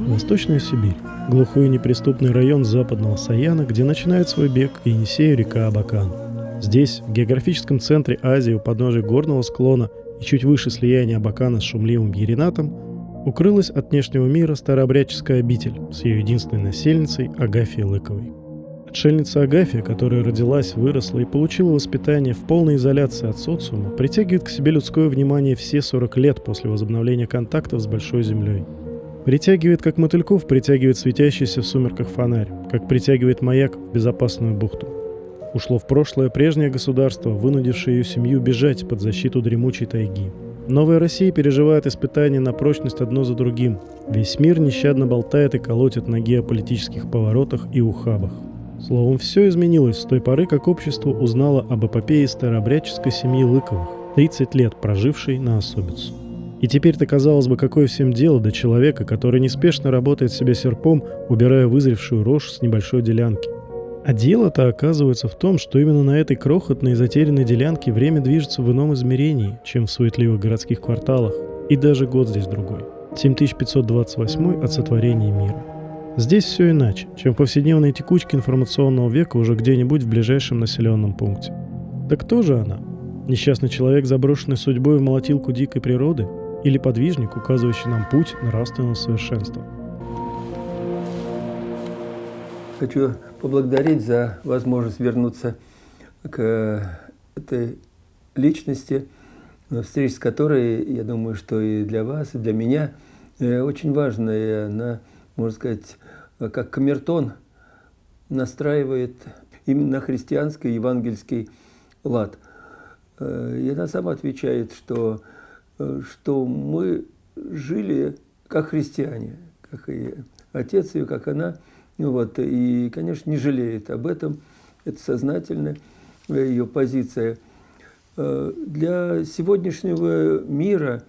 Восточная Сибирь. Глухой и неприступный район западного Саяна, где начинает свой бег к Енисею река Абакан. Здесь, в географическом центре Азии, у подножия горного склона и чуть выше слияния Абакана с шумливым Еринатом, укрылась от внешнего мира старообрядческая обитель с ее единственной насельницей Агафьей Лыковой. Отшельница Агафья, которая родилась, выросла и получила воспитание в полной изоляции от социума, притягивает к себе людское внимание все 40 лет после возобновления контактов с Большой Землей. Притягивает, как мотыльков притягивает светящийся в сумерках фонарь, как притягивает маяк в безопасную бухту. Ушло в прошлое прежнее государство, вынудившее ее семью бежать под защиту дремучей тайги. Новая Россия переживает испытания на прочность одно за другим. Весь мир нещадно болтает и колотит на геополитических поворотах и ухабах. Словом, все изменилось с той поры, как общество узнало об эпопее старообрядческой семьи Лыковых, 30 лет прожившей на особицу. И теперь-то, казалось бы, какое всем дело до человека, который неспешно работает себе серпом, убирая вызревшую рожь с небольшой делянки. А дело-то оказывается в том, что именно на этой крохотной и затерянной делянке время движется в ином измерении, чем в суетливых городских кварталах. И даже год здесь другой. 7528 от сотворения мира. Здесь все иначе, чем в повседневной текучке информационного века уже где-нибудь в ближайшем населенном пункте. Да кто же она? Несчастный человек, заброшенный судьбой в молотилку дикой природы? Или подвижник, указывающий нам путь нравственного совершенства? Хочу поблагодарить за возможность вернуться к этой личности, встреча с которой, я думаю, что и для вас, и для меня очень важная. Она, можно сказать, как камертон настраивает именно на христианский евангельский лад. И она сама отвечает, что мы жили как христиане, как и отец ее, как она. И, конечно, не жалеет об этом. Это сознательная ее позиция. Для сегодняшнего мира,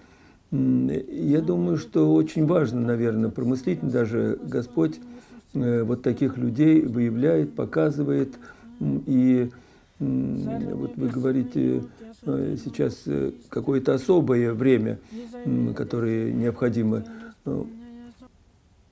я думаю, что очень важно, наверное, промыслительно даже Господь вот таких людей выявляет, показывает. И вот вы говорите, сейчас какое-то особое время, которое необходимо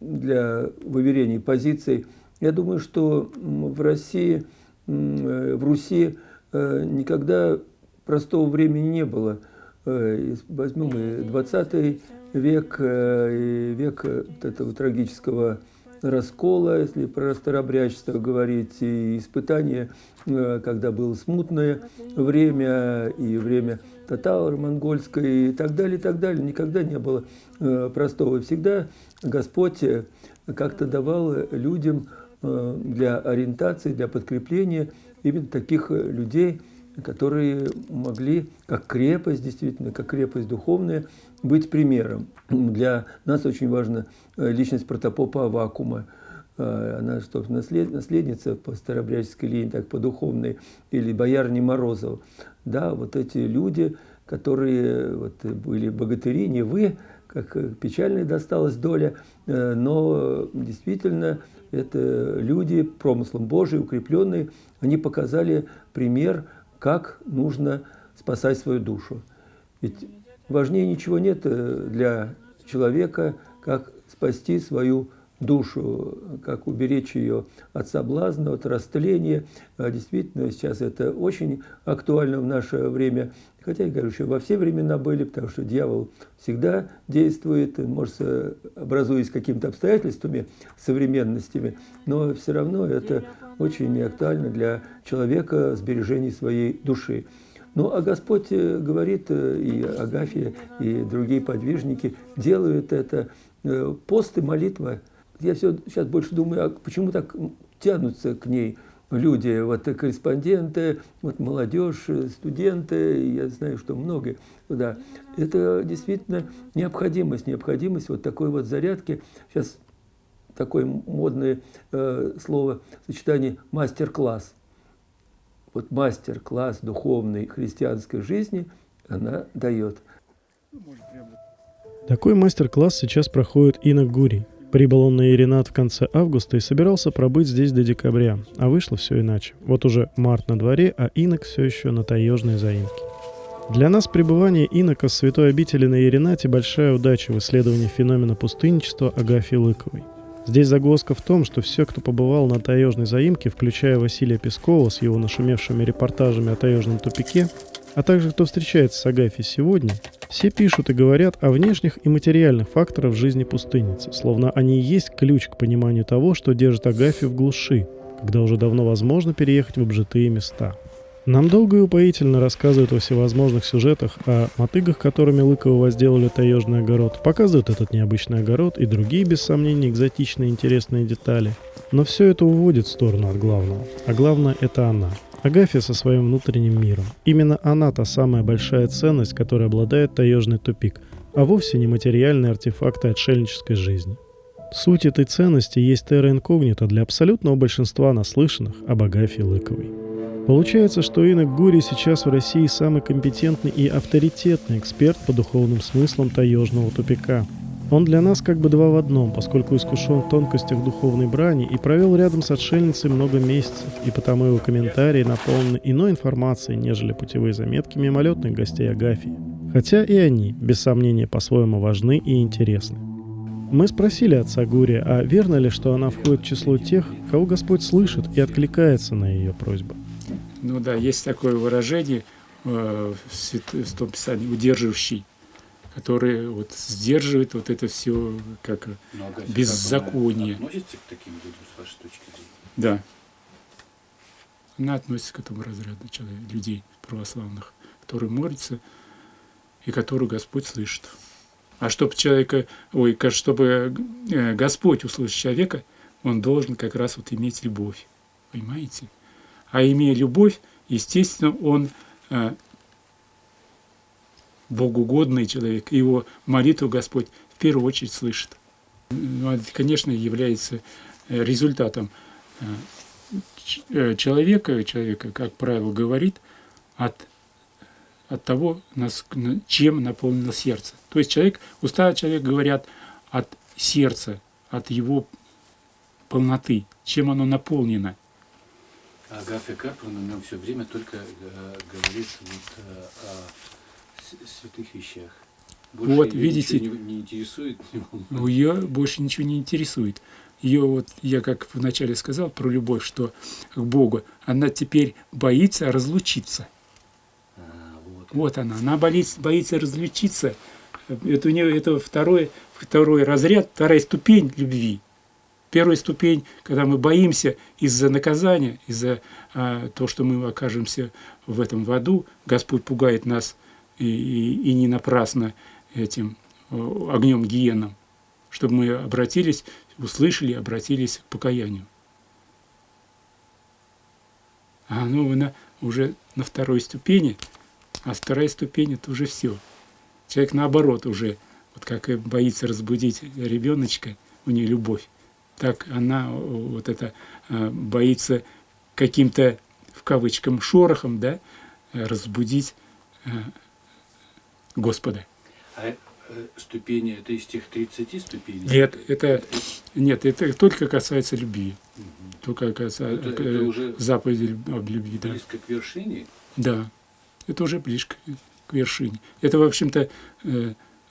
для выверения позиций. Я думаю, что в России, в Руси никогда простого времени не было. Возьмем и 20 век, и век вот этого трагического раскола, если про старообрядчество говорить, и испытания, когда было смутное время, и время татаро-монгольское, и так далее, и так далее. Никогда не было простого. И всегда Господь как-то давал людям для ориентации, для подкрепления именно таких людей, которые могли, как крепость, действительно, как крепость духовная, быть примером. Для нас очень важна личность протопопа Аввакума. Она, собственно, наследница по старообрядческой линии, так по духовной, или боярни Морозова. Да, вот эти люди, которые вот, были богатыри, не вы, как печальная досталась доля, но действительно это люди промыслом Божиим, укрепленные, они показали пример, как нужно спасать свою душу. Ведь важнее ничего нет для человека, как спасти свою душу, как уберечь ее от соблазна, от растления. Действительно, сейчас это очень актуально в наше время. Хотя, я говорю, еще во все времена были, потому что дьявол всегда действует, может, образуясь какими-то обстоятельствами, современностями, но все равно это очень актуально для человека сбережения своей души. Ну, а Господь говорит, и Агафья, и другие подвижники делают это. Пост и молитва. Я все сейчас больше думаю, а почему так тянутся к ней люди, вот корреспонденты, вот молодежь, студенты, я знаю, что много. Да. Это действительно необходимость вот такой вот зарядки. Сейчас такое модное слово, сочетание мастер-класс. Вот мастер-класс духовной христианской жизни она дает. Такой мастер-класс сейчас проходит инок Гурий. Прибыл он на Еринат в конце августа и собирался пробыть здесь до декабря, а вышло все иначе. Вот уже март на дворе, а инок все еще на таежной заимке. Для нас пребывание инока в святой обители на Еринате – большая удача в исследовании феномена пустынничества Агафьи Лыковой. Здесь загвоздка в том, что все, кто побывал на таежной заимке, включая Василия Пескова с его нашумевшими репортажами о таежном тупике, а также кто встречается с Агафьей сегодня, все пишут и говорят о внешних и материальных факторах жизни пустынницы, словно они и есть ключ к пониманию того, что держит Агафью в глуши, когда уже давно возможно переехать в обжитые места. Нам долго и упоительно рассказывают о всевозможных сюжетах, о мотыгах, которыми Лыкова возделали таежный огород, показывают этот необычный огород и другие, без сомнения, экзотичные и интересные детали. Но все это уводит в сторону от главного. А главное – это она. Агафья со своим внутренним миром. Именно она та самая большая ценность, которой обладает таежный тупик, а вовсе не материальные артефакты отшельнической жизни. Суть этой ценности есть терра инкогнита для абсолютного большинства наслышанных об Агафье Лыковой. Получается, что инок Гурий сейчас в России самый компетентный и авторитетный эксперт по духовным смыслам таежного тупика. Он для нас как бы два в одном, поскольку искушен в тонкостях духовной брани и провел рядом с отшельницей много месяцев, и потому его комментарии наполнены иной информацией, нежели путевые заметки мимолетных гостей Агафьи. Хотя и они, без сомнения, по-своему важны и интересны. Мы спросили отца Гурия, а верно ли, что она входит в число тех, кого Господь слышит и откликается на ее просьбы? Ну да, есть такое выражение в Святом Писании «удерживающий», который вот сдерживает вот это все как беззаконие. Относится к таким людям, с вашей точки зрения? Да. Она относится к этому разряду людей православных, которые молятся и которые Господь слышит. А чтобы чтобы Господь услышал человека, он должен как раз вот иметь любовь. Понимаете? А имея любовь, естественно, он богоугодный человек. Его молитву Господь в первую очередь слышит. Ну, это, конечно, является результатом человека, как правило, говорит, от того, чем наполнено сердце. То есть уста человека говорят от сердца, от его полноты, чем оно наполнено. Агафья Карповна нам все время только говорит о святых вещах. Больше Вот, ее видите, ничего не интересует. Ее больше ничего не интересует. Ее, вот я как вначале сказал про любовь, что к Богу, она теперь боится разлучиться. Вот она боится разлучиться. Это у нее это второй разряд, вторая ступень любви. Первая ступень, когда мы боимся из-за наказания, из-за того, что мы окажемся в этом в аду, Господь пугает нас и не напрасно этим огнем гиенном, чтобы мы обратились, услышали, обратились к покаянию. А она уже на второй ступени, а вторая ступень – это уже все. Человек наоборот уже, вот как и боится разбудить ребеночка, у нее любовь, так она вот это боится каким-то, в кавычках, шорохом, да, разбудить Господа. А ступени, это из тех 30 ступеней? Нет, это только касается любви. Только касается это уже заповеди об любви. Близко к вершине? Да, это уже близко к вершине. Это, в общем-то,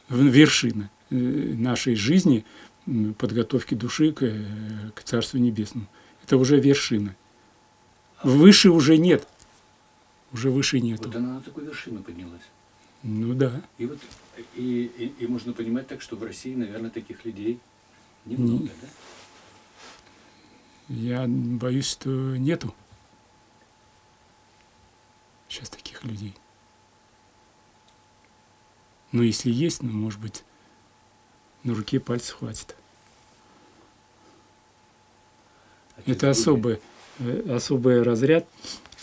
вершина нашей жизни, подготовки души к Царству Небесному. Это уже вершина. Выше уже нет. Уже выше нету. Вот она на такую вершину поднялась. Ну да. И можно понимать так, что в России, наверное, таких людей немного, да? Я боюсь, что нету сейчас таких людей. Но если есть, может быть, на руке пальцев хватит. Это особый разряд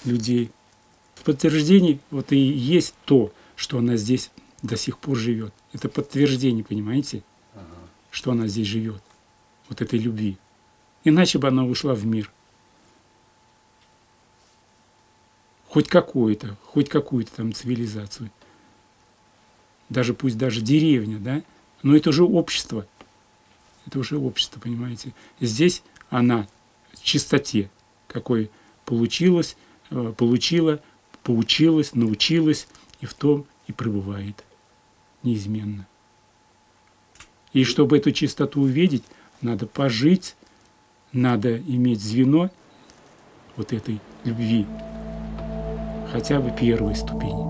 людей. В подтверждении вот и есть то, что она здесь до сих пор живет. Это подтверждение, понимаете, что она здесь живет. Вот этой любви. Иначе бы она ушла в мир. Хоть какую-то там цивилизацию. Пусть даже деревня, да? Но это уже общество. Это уже общество, понимаете. Здесь она в чистоте, какой поучилась, научилась, и в том и пребывает неизменно. И чтобы эту чистоту увидеть, надо пожить, надо иметь звено вот этой любви, хотя бы первой ступени.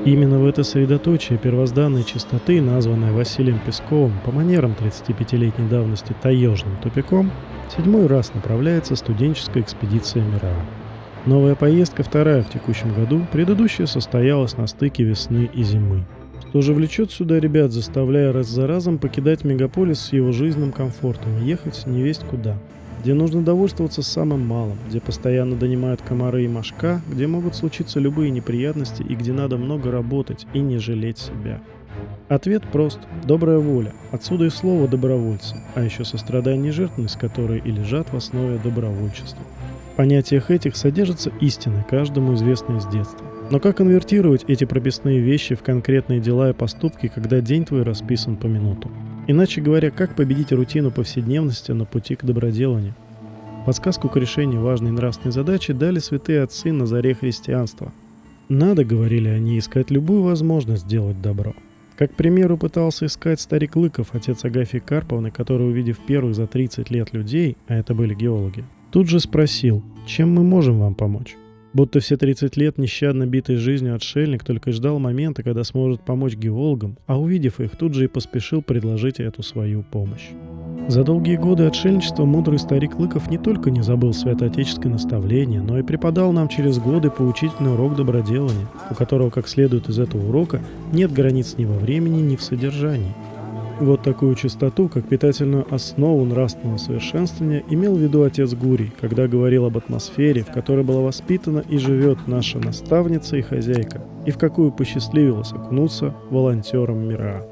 Именно в это средоточие первозданной чистоты, названное Василием Песковым по манерам 35-летней давности таежным тупиком, 7-й раз направляется студенческая экспедиция Мираа. Новая поездка вторая в текущем году, предыдущая состоялась на стыке весны и зимы. Что же влечет сюда ребят, заставляя раз за разом покидать мегаполис с его жизненным комфортом и ехать невесть куда, где нужно довольствоваться самым малым, где постоянно донимают комары и мошка, где могут случиться любые неприятности и где надо много работать и не жалеть себя. Ответ прост – добрая воля, отсюда и слово «добровольцы», а еще сострадание и жертвенность, которые и лежат в основе добровольчества. В понятиях этих содержится истина, каждому известная с детства. Но как конвертировать эти прописные вещи в конкретные дела и поступки, когда день твой расписан по минуту? Иначе говоря, как победить рутину повседневности на пути к доброделанию? Подсказку к решению важной нравственной задачи дали святые отцы на заре христианства. Надо, говорили они, искать любую возможность сделать добро. Как, к примеру, пытался искать старик Лыков, отец Агафьи Карповны, который, увидев первых за 30 лет людей, а это были геологи, тут же спросил, чем мы можем вам помочь? Будто все 30 лет нещадно битой жизнью отшельник только и ждал момента, когда сможет помочь геологам, а увидев их, тут же и поспешил предложить эту свою помощь. За долгие годы отшельничества мудрый старик Лыков не только не забыл святоотеческое наставление, но и преподал нам через годы поучительный урок доброделания, у которого, как следует из этого урока, нет границ ни во времени, ни в содержании. Вот такую чистоту, как питательную основу нравственного совершенствования, имел в виду отец Гурий, когда говорил об атмосфере, в которой была воспитана и живет наша наставница и хозяйка, и в какую посчастливилось окунуться волонтером Мираа.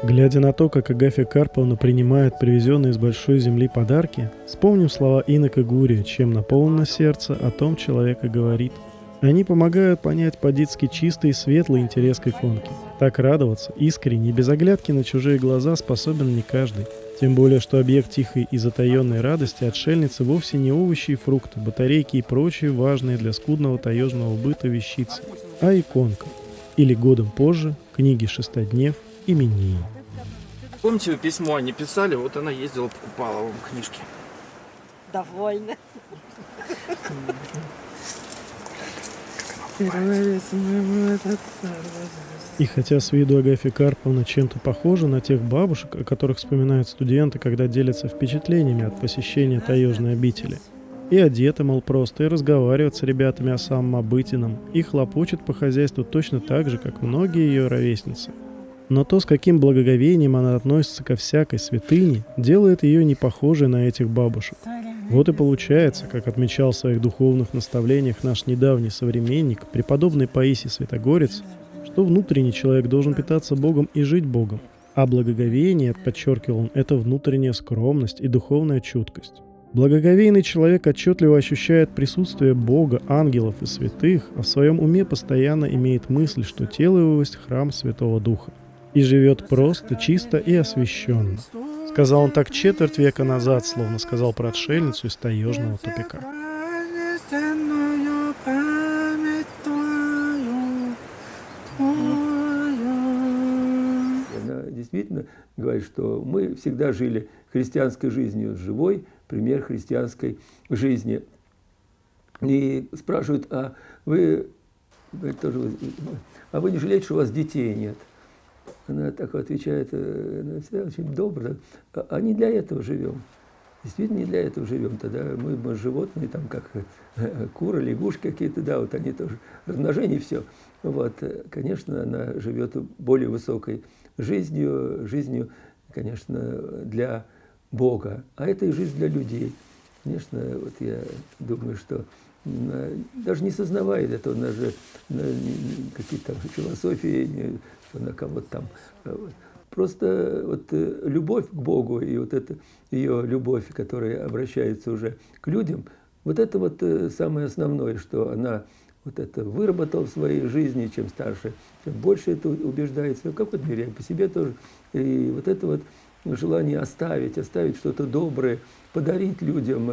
Глядя на то, как Агафья Карповна принимает привезенные из большой земли подарки, вспомним слова инока Гурия: «Чем наполнено сердце, о том человек и говорит». Они помогают понять по-детски чистый и светлый интерес к иконке. Так радоваться, искренне и без оглядки на чужие глаза способен не каждый. Тем более, что объект тихой и затаенной радости отшельницы вовсе не овощи и фрукты, батарейки и прочие важные для скудного таежного быта вещицы, а иконка. Или годом позже книги шестоднев имении. Помните, вы письмо они писали, вот она ездила, покупала вам книжки. Довольно. И хотя с виду Агафья Карповна чем-то похожа на тех бабушек, о которых вспоминают студенты, когда делятся впечатлениями от посещения таежной обители, и одета, мол, просто, и разговаривает с ребятами о самом обыденном, и хлопочет по хозяйству точно так же, как многие ее ровесницы. Но то, с каким благоговением она относится ко всякой святыне, делает ее не похожей на этих бабушек. Вот и получается, как отмечал в своих духовных наставлениях наш недавний современник, преподобный Паисий Святогорец, что внутренний человек должен питаться Богом и жить Богом, а благоговение, подчеркивал он, это внутренняя скромность и духовная чуткость. Благоговейный человек отчетливо ощущает присутствие Бога, ангелов и святых, а в своем уме постоянно имеет мысль, что тело его есть храм Святого Духа, и живет просто, чисто и освященно. Сказал он так четверть века назад, словно сказал про отшельницу из таежного тупика. Она действительно говорит, что мы всегда жили христианской жизнью, живой пример христианской жизни. И спрашивают, а вы не жалеете, что у вас детей нет? Она так отвечает, она всегда очень добрая. А не для этого живем. Действительно, не для этого живем. Тогда мы животные, там как куры, лягушки какие-то, да, вот они тоже, размножение и все. Вот, конечно, она живет более высокой жизнью, конечно, для Бога. А это и жизнь для людей. Конечно, вот я думаю, что даже не сознавая этого, она же какие-то философии, что на кого-то там. Просто вот любовь к Богу и вот эта ее любовь, которая обращается уже к людям, вот это вот самое основное, что она вот это выработала в своей жизни, чем старше, тем больше это убеждается, в какой-то мере по себе тоже. И вот это вот желание оставить что-то доброе, подарить людям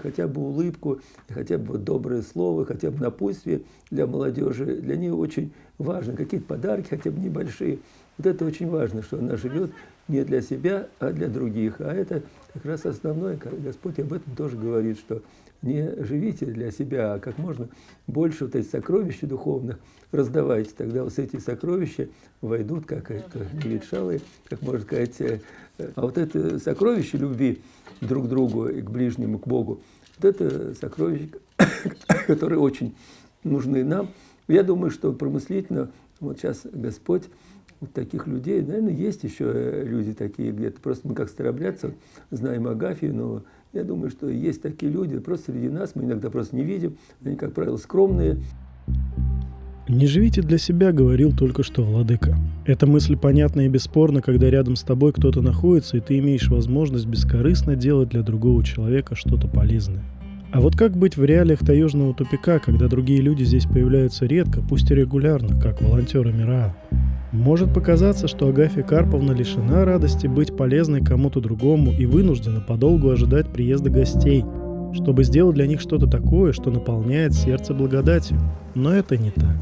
хотя бы улыбку, хотя бы доброе слово, хотя бы напутствие для молодежи. Для нее очень важно какие-то подарки, хотя бы небольшие. Вот это очень важно, что она живет не для себя, а для других. А это как раз основное. Господь об этом тоже говорит, что не живите для себя, а как можно больше вот этих сокровищ духовных раздавайте. Тогда вот эти сокровища войдут, как это ветшалые, как можно сказать. А вот это сокровище любви друг к другу и к ближнему, к Богу, вот это сокровища, которые очень нужны нам. Я думаю, что промыслительно вот сейчас Господь вот таких людей, наверное, есть еще люди такие где-то. Просто мы как старообрядцы знаем Агафью, но я думаю, что есть такие люди просто среди нас, мы иногда просто не видим. Они, как правило, скромные. «Не живите для себя», — говорил только что владыка. Эта мысль понятна и бесспорна, когда рядом с тобой кто-то находится, и ты имеешь возможность бескорыстно делать для другого человека что-то полезное. А вот как быть в реалиях таежного тупика, когда другие люди здесь появляются редко, пусть и регулярно, как волонтеры МИРАА? Может показаться, что Агафья Карповна лишена радости быть полезной кому-то другому и вынуждена подолгу ожидать приезда гостей, чтобы сделать для них что-то такое, что наполняет сердце благодатью. Но это не так.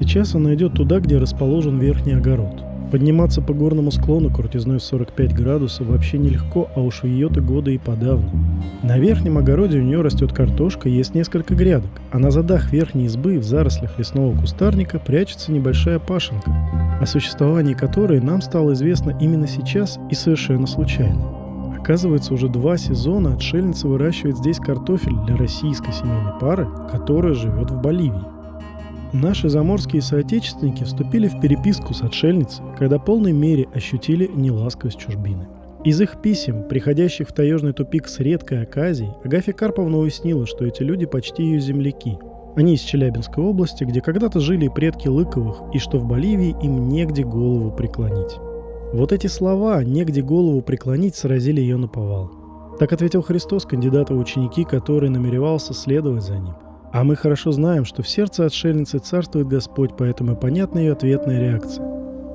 Сейчас она идет туда, где расположен верхний огород. Подниматься по горному склону крутизной в 45 градусов вообще нелегко, а уж в ее-то годы и подавно. На верхнем огороде у нее растет картошка, есть несколько грядок, а на задах верхней избы в зарослях лесного кустарника прячется небольшая пашенка, о существовании которой нам стало известно именно сейчас и совершенно случайно. Оказывается, уже 2 сезона отшельница выращивает здесь картофель для российской семейной пары, которая живет в Боливии. Наши заморские соотечественники вступили в переписку с отшельницей, когда в полной мере ощутили неласковость чужбины. Из их писем, приходящих в таежный тупик с редкой оказией, Агафья Карповна уяснила, что эти люди почти ее земляки. Они из Челябинской области, где когда-то жили предки Лыковых, и что в Боливии им негде голову преклонить. Вот эти слова «негде голову преклонить» сразили ее наповал. Так ответил Христос кандидату в ученики, который намеревался следовать за ним. А мы хорошо знаем, что в сердце отшельницы царствует Господь, поэтому и понятна ее ответная реакция.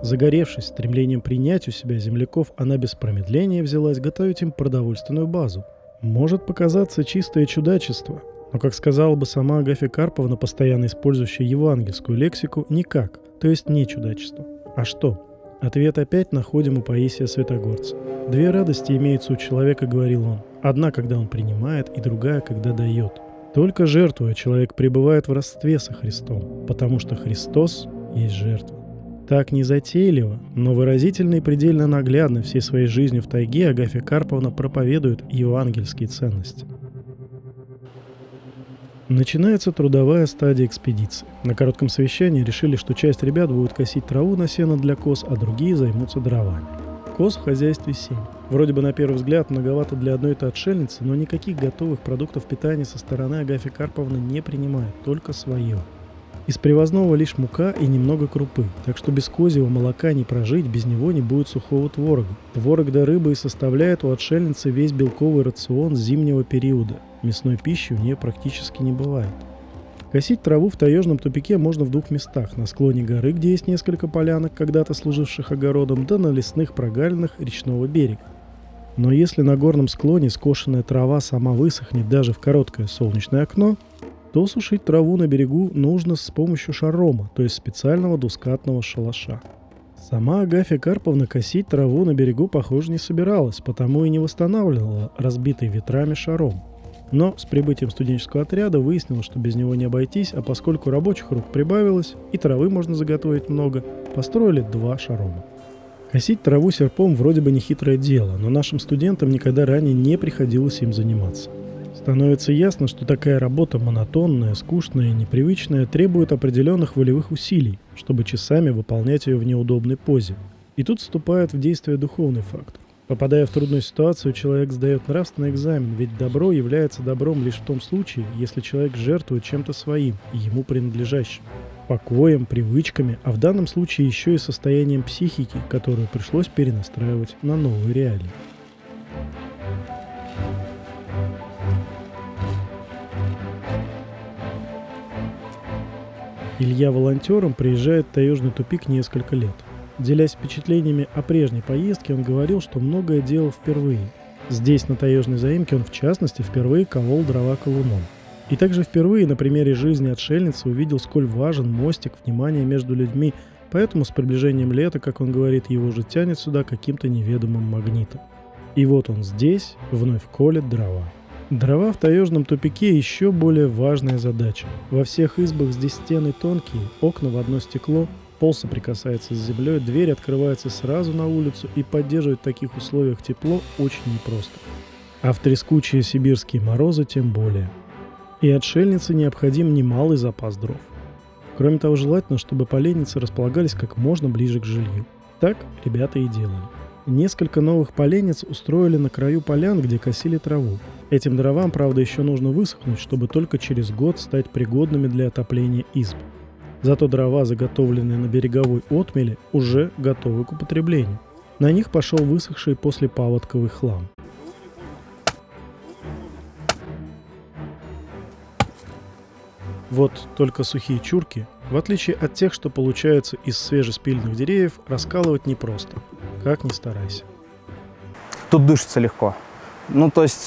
Загоревшись стремлением принять у себя земляков, она без промедления взялась готовить им продовольственную базу. Может показаться чистое чудачество, но, как сказала бы сама Агафья Карповна, постоянно использующая евангельскую лексику, никак, то есть не чудачество. А что? Ответ опять находим у Паисия Святогорца. 2 радости имеются у человека, говорил он. Одна, когда он принимает, и другая, когда дает. Только жертвуя, человек пребывает в родстве со Христом, потому что Христос есть жертва. Так незатейливо, но выразительно и предельно наглядно всей своей жизнью в тайге Агафья Карповна проповедует евангельские ценности. Начинается трудовая стадия экспедиции. На коротком совещании решили, что часть ребят будет косить траву на сено для коз, а другие займутся дровами. Коз в хозяйстве 7. Вроде бы на первый взгляд многовато для одной-то отшельницы, но никаких готовых продуктов питания со стороны Агафьи Карповны не принимает, только свое. Из привозного лишь мука и немного крупы, так что без козьего молока не прожить, без него не будет сухого творога. Творог да рыба и составляет у отшельницы весь белковый рацион зимнего периода. Мясной пищи у нее практически не бывает. Косить траву в таежном тупике можно в 2 местах: на склоне горы, где есть несколько полянок, когда-то служивших огородом, да на лесных прогалинах речного берега. Но если на горном склоне скошенная трава сама высохнет даже в короткое солнечное окно, то сушить траву на берегу нужно с помощью шарома, то есть специального двускатного шалаша. Сама Агафья Карповна косить траву на берегу, похоже, не собиралась, потому и не восстанавливала разбитый ветрами шаром. Но с прибытием студенческого отряда выяснилось, что без него не обойтись, а поскольку рабочих рук прибавилось и травы можно заготовить много, построили 2 шарома. Косить траву серпом вроде бы нехитрое дело, но нашим студентам никогда ранее не приходилось им заниматься. Становится ясно, что такая работа монотонная, скучная и непривычная требует определенных волевых усилий, чтобы часами выполнять ее в неудобной позе. И тут вступает в действие духовный фактор. Попадая в трудную ситуацию, человек сдает нравственный экзамен, ведь добро является добром лишь в том случае, если человек жертвует чем-то своим, ему принадлежащим. Покоем, привычками, а в данном случае еще и состоянием психики, которую пришлось перенастраивать на новые реалии. Илья волонтером приезжает в таежный тупик несколько лет. Делясь впечатлениями о прежней поездке, он говорил, что многое делал впервые. Здесь, на таежной заимке, он в частности впервые колол дрова колуном. И также впервые на примере жизни отшельницы увидел, сколь важен мостик внимания между людьми, поэтому с приближением лета, как он говорит, его же тянет сюда каким-то неведомым магнитом. И вот он здесь вновь колет дрова. Дрова в таежном тупике еще более важная задача. Во всех избах здесь стены тонкие, окна в одно стекло, пол соприкасается с землей, дверь открывается сразу на улицу, и поддерживать в таких условиях тепло очень непросто. А в трескучие сибирские морозы тем более. И отшельнице необходим немалый запас дров. Кроме того, желательно, чтобы поленницы располагались как можно ближе к жилью. Так ребята и делали. Несколько новых поленниц устроили на краю полян, где косили траву. Этим дровам, правда, еще нужно высохнуть, чтобы только через год стать пригодными для отопления изб. Зато дрова, заготовленные на береговой отмели, уже готовы к употреблению. На них пошел высохший после паводковый хлам. Вот только сухие чурки, в отличие от тех, что получаются из свежеспиленных деревьев, раскалывать непросто, как ни старайся. Тут дышится легко. Ну, то есть,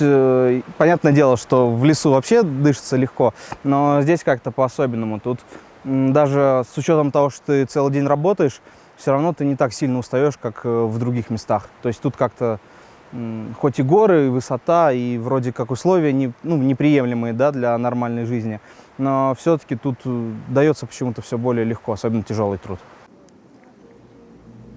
понятное дело, что в лесу вообще дышится легко, но здесь как-то по-особенному. Тут даже с учетом того, что ты целый день работаешь, все равно ты не так сильно устаешь, как в других местах. То есть тут как-то, хоть и горы, и высота, и вроде как условия неприемлемые, да, для нормальной жизни, но все-таки тут дается почему-то все более легко, особенно тяжелый труд.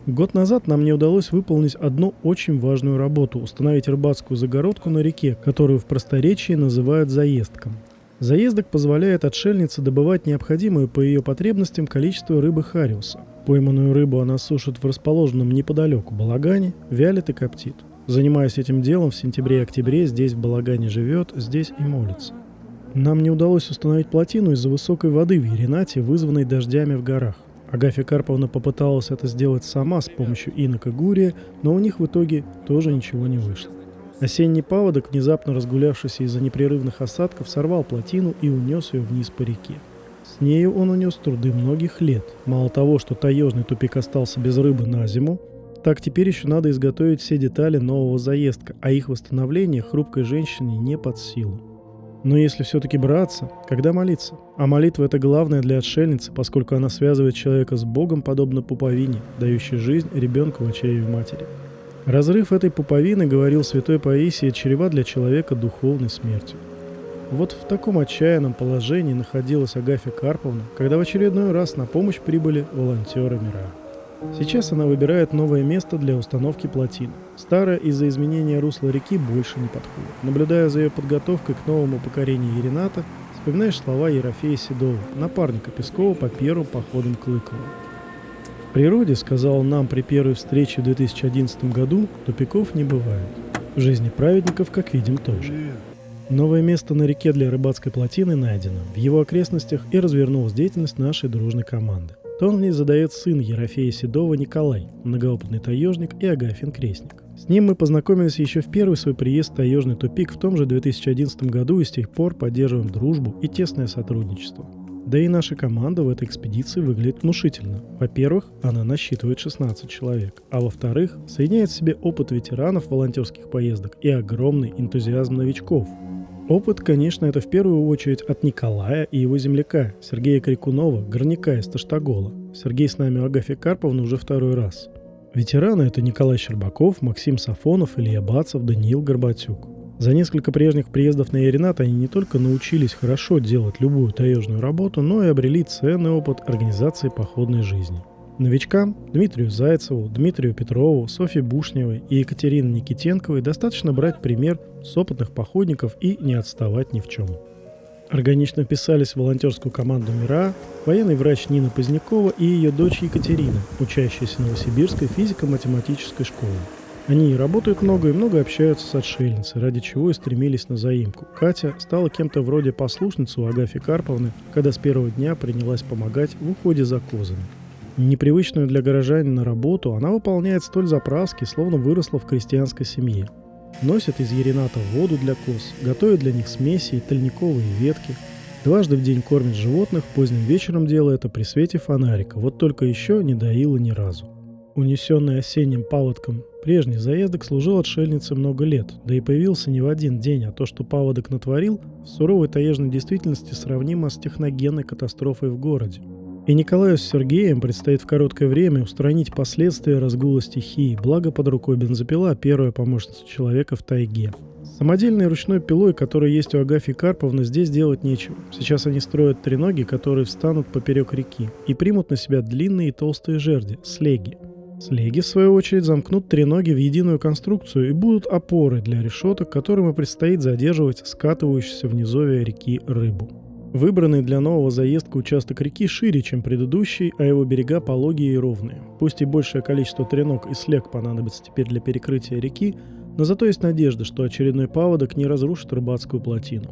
Год назад нам не удалось выполнить одну очень важную работу – установить рыбацкую загородку на реке, которую в просторечии называют заездком. Заездок позволяет отшельнице добывать необходимое по ее потребностям количество рыбы хариуса. Пойманную рыбу она сушит в расположенном неподалеку балагане, вялит и коптит. Занимаясь этим делом в сентябре-октябре, здесь в балагане живет, здесь и молится. Нам не удалось установить плотину из-за высокой воды в Еринате, вызванной дождями в горах. Агафья Карповна попыталась это сделать сама с помощью инока Гурия, но у них в итоге тоже ничего не вышло. Осенний паводок, внезапно разгулявшийся из-за непрерывных осадков, сорвал плотину и унес ее вниз по реке. С нею он унес труды многих лет. Мало того, что таежный тупик остался без рыбы на зиму, так теперь еще надо изготовить все детали нового заездка, а их восстановление хрупкой женщине не под силу. Но если все-таки браться, когда молиться? А молитва – это главное для отшельницы, поскольку она связывает человека с Богом, подобно пуповине, дающей жизнь ребенку в чреве матери. Разрыв этой пуповины, говорил святой Паисий, чреват для человека духовной смертью. Вот в таком отчаянном положении находилась Агафья Карповна, когда в очередной раз на помощь прибыли волонтеры МИРА. Сейчас она выбирает новое место для установки плотины. Старая из-за изменения русла реки больше не подходит. Наблюдая за ее подготовкой к новому покорению Ерината, вспоминаешь слова Ерофея Седова, напарника Пескова по первым походам к Лыкову. В природе, сказал он нам при первой встрече в 2011 году, тупиков не бывает. В жизни праведников, как видим, тоже. Новое место на реке для рыбацкой плотины найдено. В его окрестностях и развернулась деятельность нашей дружной команды. Тон в ней задает сын Ерофея Седова Николай, многоопытный таежник и Агафьин крестник. С ним мы познакомились еще в первый свой приезд в таежный тупик в том же 2011 году и с тех пор поддерживаем дружбу и тесное сотрудничество. Да и наша команда в этой экспедиции выглядит внушительно. Во-первых, она насчитывает 16 человек, а во-вторых, соединяет в себе опыт ветеранов волонтерских поездок и огромный энтузиазм новичков. Опыт, конечно, это в первую очередь от Николая и его земляка, Сергея Крикунова, горняка из Таштагола. Сергей с нами у Агафьи Карповны уже второй раз. Ветераны – это Николай Щербаков, Максим Сафонов, Илья Бацев, Даниил Горбатюк. За несколько прежних приездов на Еринат они не только научились хорошо делать любую таежную работу, но и обрели ценный опыт организации походной жизни. Новичкам Дмитрию Зайцеву, Дмитрию Петрову, Софье Бушневой и Екатерине Никитенковой достаточно брать пример с опытных походников и не отставать ни в чем. Органично вписались в волонтерскую команду МИРА военный врач Нина Позднякова и ее дочь Екатерина, учащаяся Новосибирской физико-математической школы. Они работают много и много общаются с отшельницей, ради чего и стремились на заимку. Катя стала кем-то вроде послушницы у Агафьи Карповны, когда с первого дня принялась помогать в уходе за козами. Непривычную для горожанина работу она выполняет столь заправски, словно выросла в крестьянской семье. Носит из Ерината воду для коз, готовит для них смеси и тольниковые ветки. Дважды в день кормит животных, поздним вечером делает это при свете фонарика, вот только еще не доила ни разу. Унесенный осенним паводком, прежний заездок служил отшельнице много лет, да и появился не в один день, а то, что паводок натворил, в суровой таежной действительности сравнимо с техногенной катастрофой в городе. И Николаю с Сергеем предстоит в короткое время устранить последствия разгула стихии, благо под рукой бензопила, первая помощница человека в тайге. Самодельной ручной пилой, которая есть у Агафьи Карповны, здесь делать нечего. Сейчас они строят треноги, которые встанут поперек реки и примут на себя длинные и толстые жерди – слеги. Слеги, в свою очередь, замкнут треноги в единую конструкцию и будут опорой для решеток, которым и предстоит задерживать скатывающуюся в низовье реки рыбу. Выбранный для нового заездка участок реки шире, чем предыдущий, а его берега пологие и ровные. Пусть и большее количество треног и слег понадобится теперь для перекрытия реки, но зато есть надежда, что очередной паводок не разрушит рыбацкую плотину.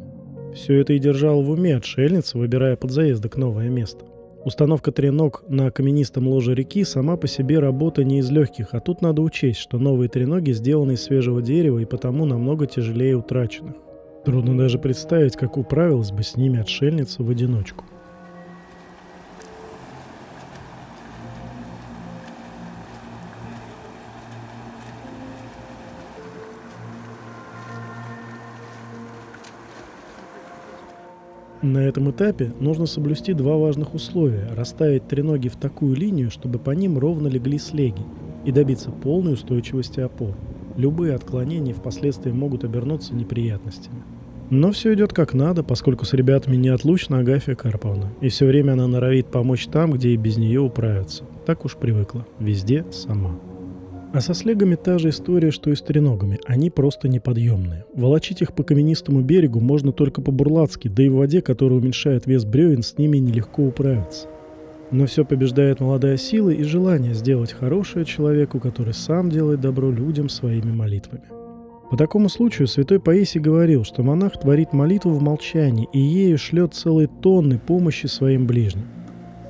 Все это и держала в уме отшельница, выбирая под заездок новое место. Установка треног на каменистом ложе реки сама по себе работа не из легких, а тут надо учесть, что новые треноги сделаны из свежего дерева и потому намного тяжелее утраченных. Трудно даже представить, как управилась бы с ними отшельница в одиночку. На этом этапе нужно соблюсти два важных условия – расставить треноги в такую линию, чтобы по ним ровно легли слеги, и добиться полной устойчивости опор. Любые отклонения впоследствии могут обернуться неприятностями. Но все идет как надо, поскольку с ребятами неотлучна Агафья Карповна, и все время она норовит помочь там, где и без нее управятся. Так уж привыкла. Везде сама. А со слегами та же история, что и с треногами. Они просто неподъемные. Волочить их по каменистому берегу можно только по-бурлацки, да и в воде, которая уменьшает вес бревен, с ними нелегко управиться. Но все побеждает молодая сила и желание сделать хорошее человеку, который сам делает добро людям своими молитвами. По такому случаю святой Паисий говорил, что монах творит молитву в молчании и ею шлет целые тонны помощи своим ближним.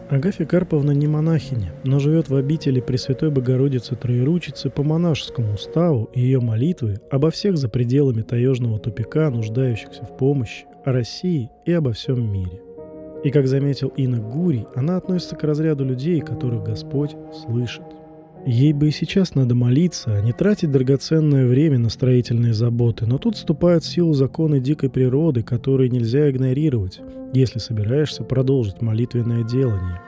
Агафья Карповна не монахиня, но живет в обители Пресвятой Богородицы Троеручицы по монашескому уставу, и ее молитвы обо всех за пределами таежного тупика, нуждающихся в помощи, о России и обо всем мире. И, как заметил инок Гурий, она относится к разряду людей, которых Господь слышит. Ей бы и сейчас надо молиться, а не тратить драгоценное время на строительные заботы, но тут вступают в силу законы дикой природы, которые нельзя игнорировать, если собираешься продолжить молитвенное делание.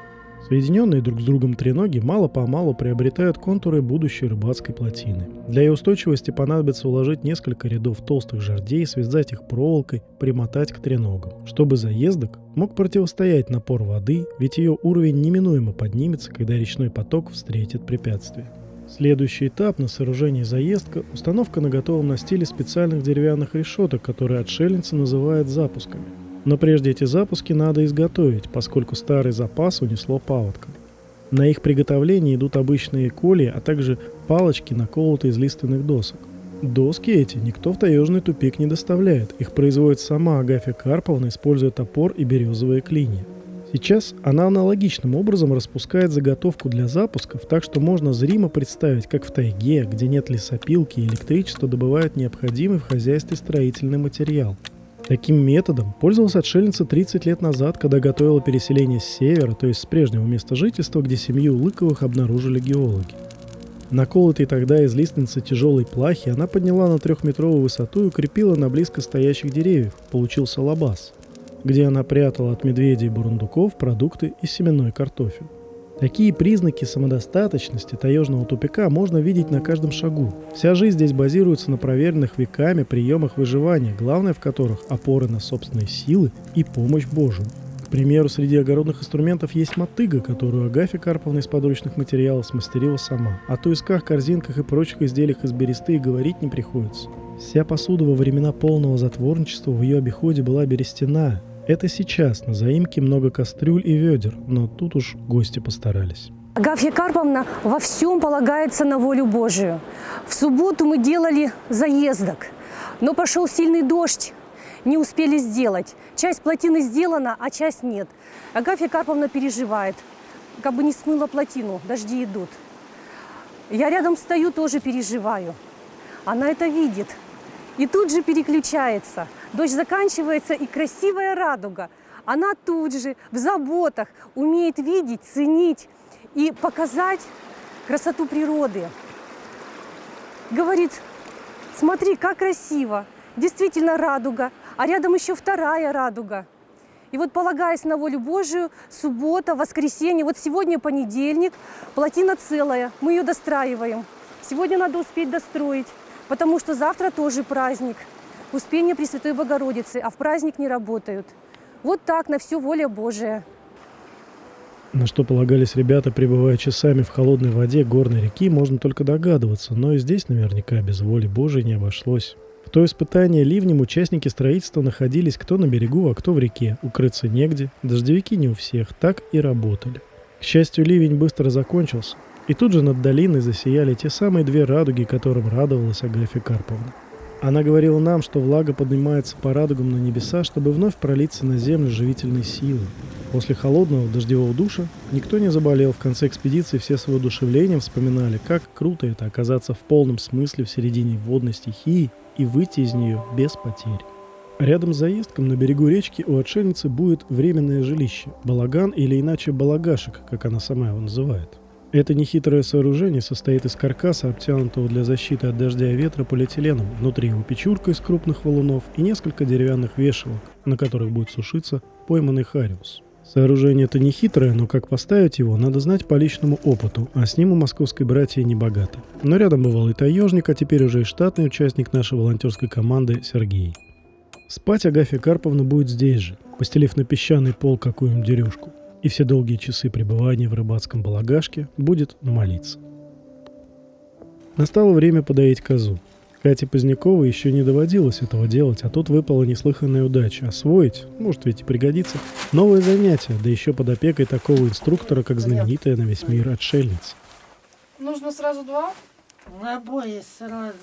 Соединенные друг с другом треноги мало-помалу приобретают контуры будущей рыбацкой плотины. Для ее устойчивости понадобится уложить несколько рядов толстых жердей, связать их проволокой, примотать к треногам, чтобы заездок мог противостоять напору воды, ведь ее уровень неминуемо поднимется, когда речной поток встретит препятствие. Следующий этап на сооружении заездка – установка на готовом настиле специальных деревянных решеток, которые отшельница называет запусками. Но прежде эти запуски надо изготовить, поскольку старый запас унесло паводком. На их приготовление идут обычные колья, а также палочки, наколотые из лиственных досок. Доски эти никто в таежный тупик не доставляет, их производит сама Агафья Карповна, используя топор и березовые клинья. Сейчас она аналогичным образом распускает заготовку для запусков, так что можно зримо представить, как в тайге, где нет лесопилки и электричества, добывают необходимый в хозяйстве строительный материал. Таким методом пользовалась отшельница 30 лет назад, когда готовила переселение с севера, то есть с прежнего места жительства, где семью Лыковых обнаружили геологи. Наколотые тогда из лиственницы тяжелой плахи она подняла на 3-метровую высоту и укрепила на близко стоящих деревьях. Получился лабаз, где она прятала от медведей и бурундуков продукты и семенной картофель. Такие признаки самодостаточности таежного тупика можно видеть на каждом шагу. Вся жизнь здесь базируется на проверенных веками приемах выживания, главное в которых опоры на собственные силы и помощь Божию. К примеру, среди огородных инструментов есть мотыга, которую Агафья Карповна из подручных материалов смастерила сама. О туисках, корзинках и прочих изделиях из бересты и говорить не приходится. Вся посуда во времена полного затворничества в ее обиходе была берестяная. Это сейчас на заимке много кастрюль и ведер, но тут уж гости постарались. Агафья Карповна во всем полагается на волю Божию. В субботу мы делали заездок, но пошел сильный дождь, не успели сделать. Часть плотины сделана, а часть нет. Агафья Карповна переживает, как бы не смыла плотину, дожди идут. Я рядом стою, тоже переживаю. Она это видит и тут же переключается. Дождь заканчивается, и красивая радуга. Она тут же в заботах умеет видеть, ценить и показать красоту природы. Говорит, смотри, как красиво, действительно радуга, а рядом еще вторая радуга. И вот, полагаясь на волю Божию, суббота, воскресенье, вот сегодня понедельник, плотина целая, мы ее достраиваем. Сегодня надо успеть достроить, потому что завтра тоже праздник. Успение Пресвятой Богородицы, а в праздник не работают. Вот так, на все воля Божия. На что полагались ребята, пребывая часами в холодной воде горной реки, можно только догадываться, но и здесь наверняка без воли Божией не обошлось. В то испытание ливнем участники строительства находились кто на берегу, а кто в реке. Укрыться негде, дождевики не у всех, так и работали. К счастью, ливень быстро закончился, и тут же над долиной засияли те самые две радуги, которым радовалась Агафья Карповна. Она говорила нам, что влага поднимается по радугам на небеса, чтобы вновь пролиться на землю живительной силой. После холодного дождевого душа никто не заболел. В конце экспедиции все с воодушевлением вспоминали, как круто это оказаться в полном смысле в середине водной стихии и выйти из нее без потерь. Рядом с заездком на берегу речки у отшельницы будет временное жилище – балаган или иначе балагашек, как она сама его называет. Это нехитрое сооружение состоит из каркаса, обтянутого для защиты от дождя и ветра полиэтиленом. Внутри его печурка из крупных валунов и несколько деревянных вешалок, на которых будет сушиться пойманный хариус. Сооружение это нехитрое, но как поставить его, надо знать по личному опыту, а с ним у московской братьи не богато. Но рядом бывал и таежник, а теперь уже и штатный участник нашей волонтерской команды Сергей. Спать Агафья Карповна будет здесь же, постелив на песчаный пол какую-нибудь дерюшку. И все долгие часы пребывания в рыбацком балагашке будет молиться. Настало время подоить козу. Кате Поздняковой еще не доводилось этого делать, а тут выпала неслыханная удача. Освоить, может ведь и пригодится, новое занятие, да еще под опекой такого инструктора, как знаменитая на весь мир отшельница. Нужно сразу два? Обои сразу.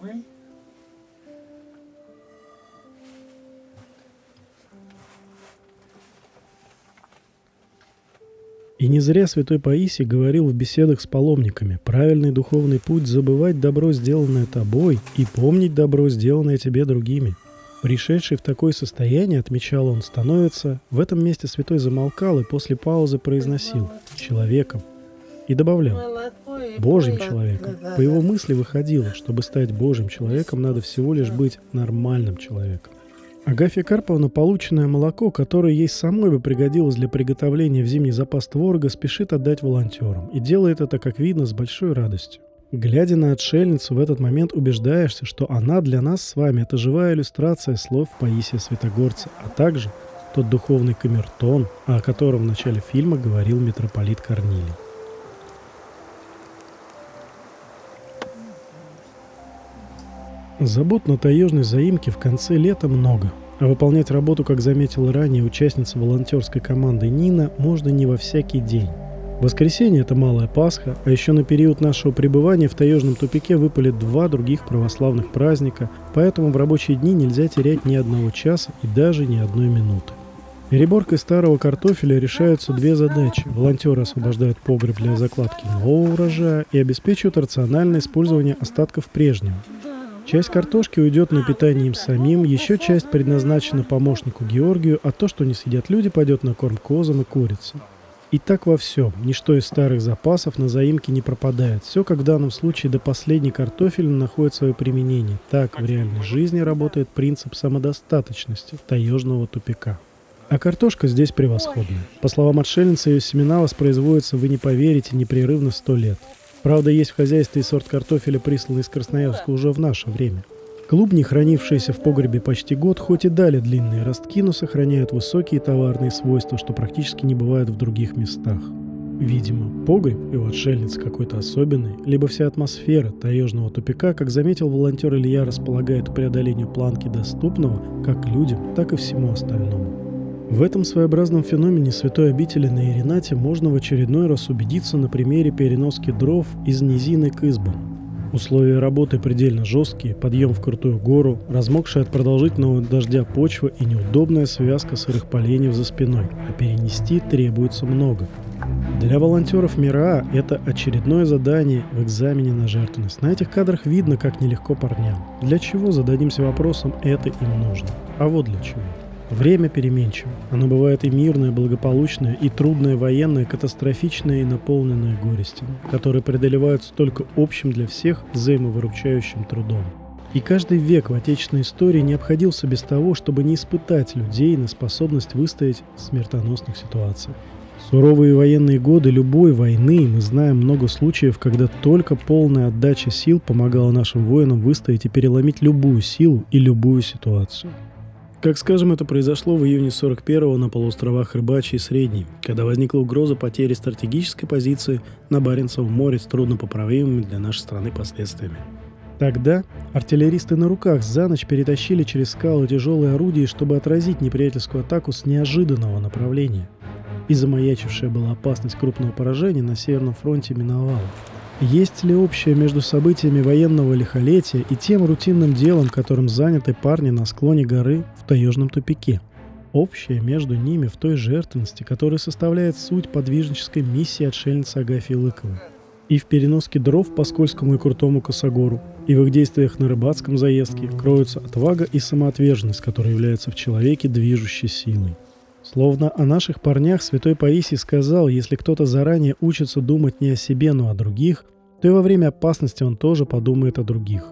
Ой. И не зря святой Паисий говорил в беседах с паломниками: правильный духовный путь — забывать добро, сделанное тобой, и помнить добро, сделанное тебе другими. Пришедший в такое состояние, отмечал он, становится, в этом месте святой замолкал и после паузы произносил: человеком. И добавлял: Божьим человеком. По его мысли выходило, чтобы стать Божьим человеком, надо всего лишь быть нормальным человеком. Агафья Карповна полученное молоко, которое ей самой бы пригодилось для приготовления в зимний запас творога, спешит отдать волонтерам. И делает это, как видно, с большой радостью. Глядя на отшельницу, в этот момент убеждаешься, что она для нас с вами — это живая иллюстрация слов Паисия Святогорца, а также тот духовный камертон, о котором в начале фильма говорил митрополит Корнилий. Забот на таежной заимке в конце лета много, а выполнять работу, как заметила ранее участница волонтерской команды Нина, можно не во всякий день. Воскресенье – это Малая Пасха, а еще на период нашего пребывания в таежном тупике выпали 2 других православных праздника, поэтому в рабочие дни нельзя терять ни одного часа и даже ни одной минуты. Переборкой старого картофеля решаются 2 задачи. Волонтеры освобождают погреб для закладки нового урожая и обеспечивают рациональное использование остатков прежнего. Часть картошки уйдет на питание им самим, еще часть предназначена помощнику Георгию, а то, что не съедят люди, пойдет на корм козам и курицам. И так во всем. Ничто из старых запасов на заимке не пропадает. Все, как в данном случае, до последней картофелины находит свое применение. Так в реальной жизни работает принцип самодостаточности таежного тупика. А картошка здесь превосходная. По словам отшельницы, ее семена воспроизводятся, вы не поверите, непрерывно 100 лет. Правда, есть в хозяйстве и сорт картофеля, присланный из Красноярска уже в наше время. Клубни, хранившиеся в погребе почти год, хоть и дали длинные ростки, но сохраняют высокие товарные свойства, что практически не бывает в других местах. Видимо, погреб и у отшельницы какой-то особенный, либо вся атмосфера таежного тупика, как заметил волонтер Илья, располагает к преодолению планки доступного как людям, так и всему остальному. В этом своеобразном феномене святой обители на Иринате можно в очередной раз убедиться на примере переноски дров из низины к избам. Условия работы предельно жесткие, подъем в крутую гору, размокшая от продолжительного дождя почва и неудобная связка сырых поленьев за спиной, а перенести требуется много. Для волонтеров МИРА это очередное задание в экзамене на жертвенность. На этих кадрах видно, как нелегко парням. Для чего, зададимся вопросом, это им нужно? А вот для чего. Время переменчиво. Оно бывает и мирное, благополучное, и трудное, военное, катастрофичное и наполненное горестями, которые преодолеваются только общим для всех взаимовыручающим трудом. И каждый век в отечественной истории не обходился без того, чтобы не испытать людей на способность выстоять в смертоносных ситуациях. В суровые военные годы любой войны мы знаем много случаев, когда только полная отдача сил помогала нашим воинам выстоять и переломить любую силу и любую ситуацию. Как скажем, это произошло в июне 41-го на полуостровах Рыбачий и Средний, когда возникла угроза потери стратегической позиции на Баренцевом море с труднопоправимыми для нашей страны последствиями. Тогда артиллеристы на руках за ночь перетащили через скалы тяжелые орудия, чтобы отразить неприятельскую атаку с неожиданного направления. И замаячившая была опасность крупного поражения на Северном фронте миновала. Есть ли общее между событиями военного лихолетия и тем рутинным делом, которым заняты парни на склоне горы в таежном тупике? Общее между ними в той жертвенности, которая составляет суть подвижнической миссии отшельницы Агафьи Лыковой. И в переноске дров по скользкому и крутому косогору, и в их действиях на рыбацком заездке кроются отвага и самоотверженность, которая является в человеке движущей силой. Словно о наших парнях святой Паисий сказал, если кто-то заранее учится думать не о себе, но о других, то и во время опасности он тоже подумает о других.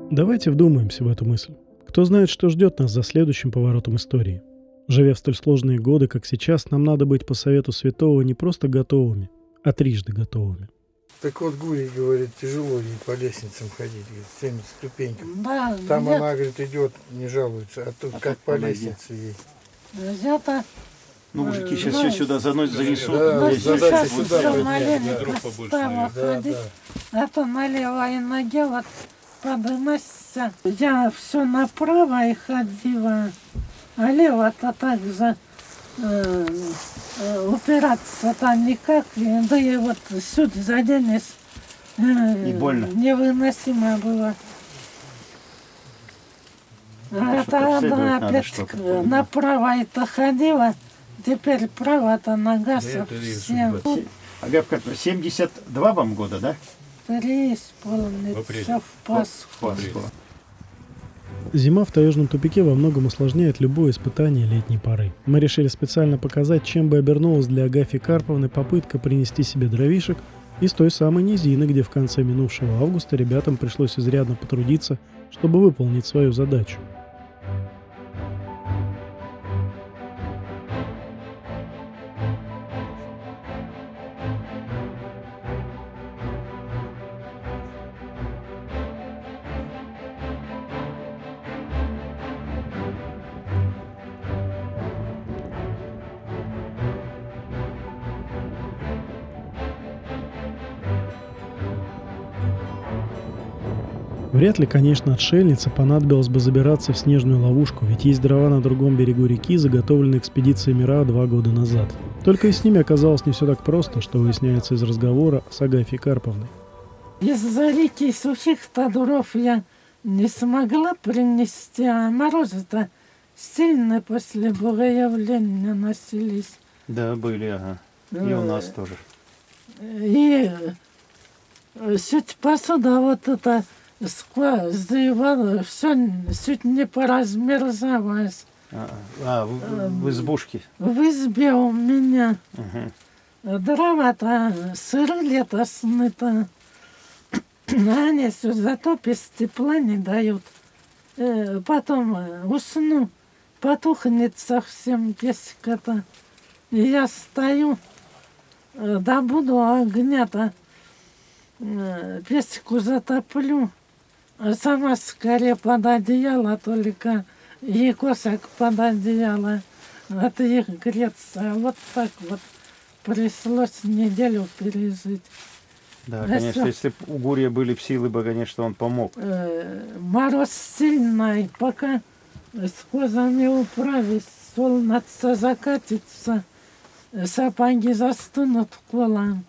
Давайте вдумаемся в эту мысль. Кто знает, что ждет нас за следующим поворотом истории. Живя в столь сложные годы, как сейчас, нам надо быть по совету святого не просто готовыми, а трижды готовыми. Так вот Гурий говорит, тяжело ей по лестницам ходить, говорит, 70 ступеньков. Да, Там она, говорит, идет, не жалуется, а тут как по лестнице ей. это... Ну, мужики сейчас все сюда занесут. Да, здесь задача будет сюда все поднять. налево стало ходить, а то на левой ноге вот подыматься. Я все направо и ходила, а лево-то так же упираться-то никак, да и вот сюда заденешь. И больно. Невыносимо было. А Что-то это она обследовать надо, опять что-то. направо это ходила, теперь право-то нога совсем. Агап, как 72 вам года, да? 3,5 часа в Пасху. Зима в таежном тупике во многом усложняет любое испытание летней поры. Мы решили специально показать, чем бы обернулась для Агафьи Карповны попытка принести себе дровишек из той самой низины, где в конце минувшего августа ребятам пришлось изрядно потрудиться, чтобы выполнить свою задачу. Вряд ли, конечно, отшельнице понадобилось бы забираться в снежную ловушку, ведь есть дрова на другом берегу реки, заготовленные экспедицией МИРА 2 года назад. Только и с ними оказалось не все так просто, что выясняется из разговора с Агафьей Карповной. Из-за реки сухих-то дров я не смогла принести, а морозы-то сильные после богоявления носились. Да, были, ага. И у нас тоже. И суть посуда вот это заевала, все суть не поразмерзалось. В избушке. В избе у меня Угу. дрова-то сыры летосны-то. Они все зато без тепла не дают. Потом усну, потухнет совсем песика-то. И я стою, добуду огня-то, песику затоплю, а сама скорее под одеяло, только ей косак под одеяло, от их греться. Вот так вот пришлось неделю пережить. Да, конечно, если бы у Гурия были б силы, бы, конечно, он помог. Мороз сильный, пока с козами управить, солнце закатится, сапоги застынут колом,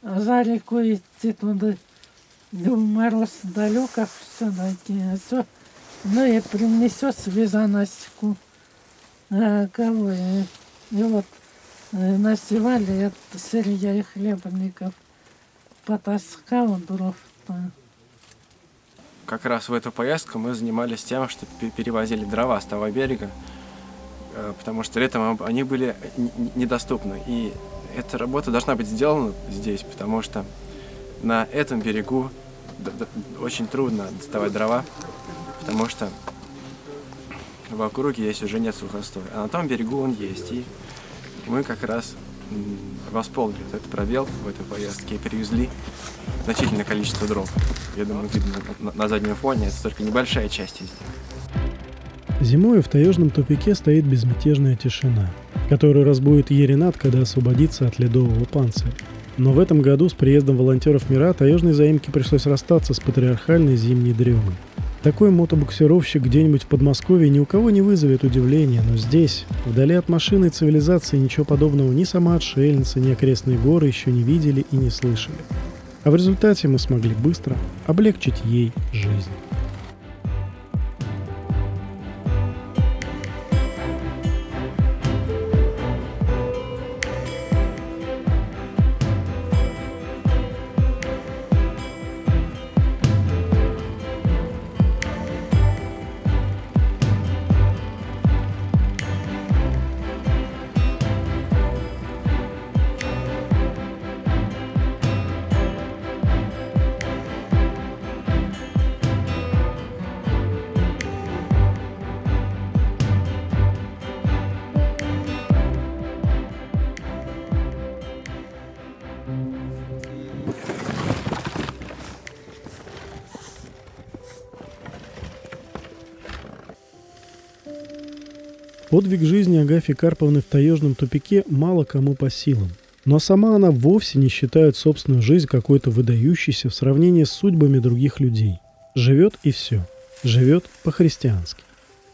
за реку идти туда. Мороз далеко все-таки, все, ну и принесет связаночку. Кого? И вот насевали от сырья и хлебников. Потаскал дров-то. Как раз в эту поездку мы занимались тем, что перевозили дрова с того берега, потому что летом они были недоступны. И эта работа должна быть сделана здесь, потому что на этом берегу очень трудно доставать дрова, потому что в округе есть уже нет сухостоя. А на том берегу он есть. И мы как раз восполнили этот пробел в этой поездке и перевезли значительное количество дров. Я думаю, видно на заднем фоне, это только небольшая часть из них. Зимой в таежном тупике стоит безмятежная тишина, которая разбудит Еринат, когда освободится от ледового панциря. Но в этом году с приездом волонтеров Мира таежной заимке пришлось расстаться с патриархальной зимней дремой. Такой мотобуксировщик где-нибудь в Подмосковье ни у кого не вызовет удивления, но здесь, вдали от машины и цивилизации, ничего подобного ни сама отшельница, ни окрестные горы еще не видели и не слышали. А в результате мы смогли быстро облегчить ей жизнь. Подвиг жизни Агафьи Карповны в таежном тупике мало кому по силам. Но сама она вовсе не считает собственную жизнь какой-то выдающейся в сравнении с судьбами других людей. Живет и все. Живет по-христиански.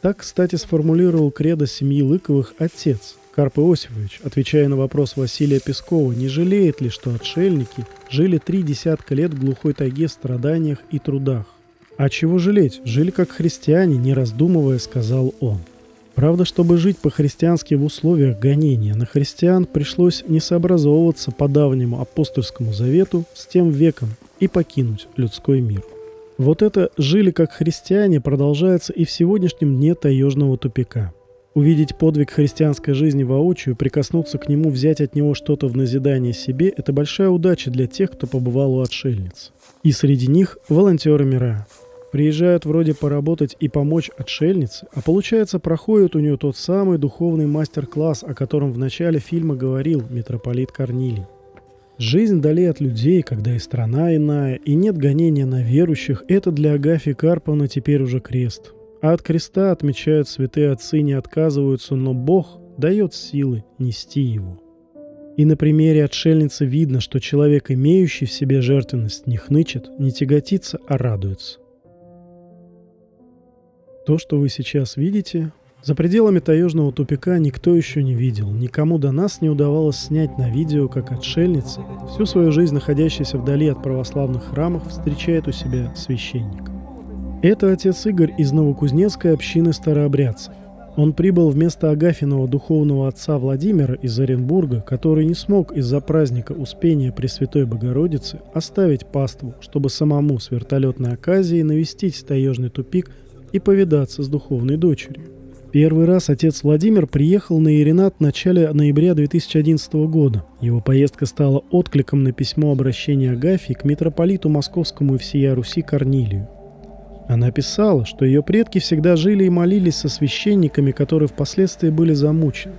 Так, кстати, сформулировал кредо семьи Лыковых отец Карп Иосифович, отвечая на вопрос Василия Пескова, не жалеет ли, что отшельники жили 3 десятка лет в глухой тайге в страданиях и трудах. А чего жалеть? Жили как христиане, не раздумывая, сказал он. Правда, чтобы жить по-христиански в условиях гонения на христиан, пришлось не сообразовываться по давнему апостольскому завету с тем веком и покинуть людской мир. Вот это «жили как христиане» продолжается и в сегодняшнем дне таежного тупика. Увидеть подвиг христианской жизни воочию, прикоснуться к нему, взять от него что-то в назидание себе – это большая удача для тех, кто побывал у отшельниц. И среди них волонтеры Мира. Приезжают вроде поработать и помочь отшельнице, а получается проходит у нее тот самый духовный мастер-класс, о котором в начале фильма говорил митрополит Корнилий. Жизнь вдали от людей, когда и страна иная, и нет гонения на верующих, это для Агафьи Карповны теперь уже крест. А от креста, отмечают святые отцы, не отказываются, но Бог дает силы нести его. И на примере отшельницы видно, что человек, имеющий в себе жертвенность, не хнычет, не тяготится, а радуется. То, что вы сейчас видите, за пределами таежного тупика никто еще не видел. Никому до нас не удавалось снять на видео, как отшельница, всю свою жизнь находящаяся вдали от православных храмов, встречает у себя священника. Это отец Игорь из новокузнецкой общины старообрядцев. Он прибыл вместо Агафьиного духовного отца Владимира из Оренбурга, который не смог из-за праздника Успения Пресвятой Богородицы оставить паству, чтобы самому с вертолетной оказией навестить таежный тупик и повидаться с духовной дочерью. Первый раз отец Владимир приехал на Еринат в начале ноября 2011 года. Его поездка стала откликом на письмо обращения Агафьи к митрополиту Московскому и всея Руси Корнилию. Она писала, что ее предки всегда жили и молились со священниками, которые впоследствии были замучены.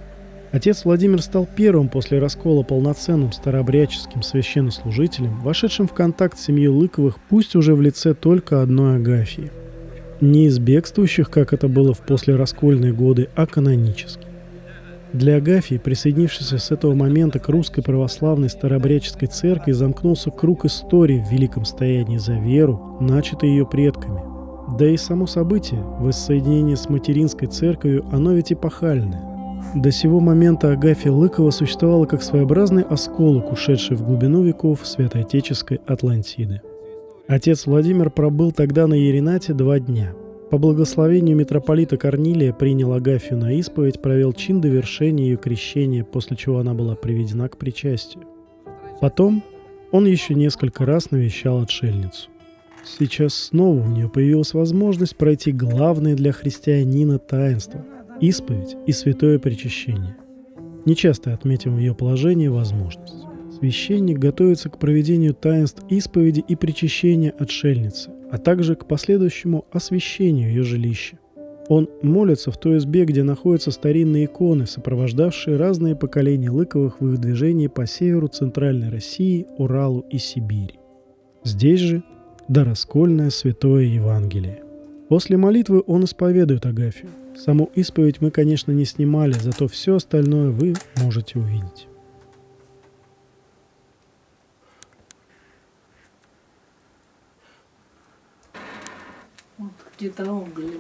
Отец Владимир стал первым после раскола полноценным старообрядческим священнослужителем, вошедшим в контакт с семьей Лыковых, пусть уже в лице только одной Агафьи. Не из бегствующих, как это было в послераскольные годы, а канонически. Для Агафьи, присоединившейся с этого момента к русской православной старообрядческой церкви, замкнулся круг истории в великом стоянии за веру, начатой ее предками. Да и само событие, воссоединение с материнской церковью, оно ведь эпохальное. До сего момента Агафья Лыкова существовала как своеобразный осколок, ушедший в глубину веков святоотеческой Атлантиды. Отец Владимир пробыл тогда на Еринате 2 дня. По благословению митрополита Корнилия принял Агафью на исповедь, провел чин довершения ее крещения, после чего она была приведена к причастию. Потом он еще несколько раз навещал отшельницу. Сейчас снова у нее появилась возможность пройти главное для христианина таинство – исповедь и святое причащение. Нечасто отметим в ее положении возможность. Священник готовится к проведению таинств исповеди и причащения отшельницы, а также к последующему освящению ее жилища. Он молится в той избе, где находятся старинные иконы, сопровождавшие разные поколения Лыковых в их движении по северу Центральной России, Уралу и Сибири. Здесь же дораскольное Святое Евангелие. После молитвы он исповедует Агафью. Саму исповедь мы, конечно, не снимали, зато все остальное вы можете увидеть. Вот какие-то угли.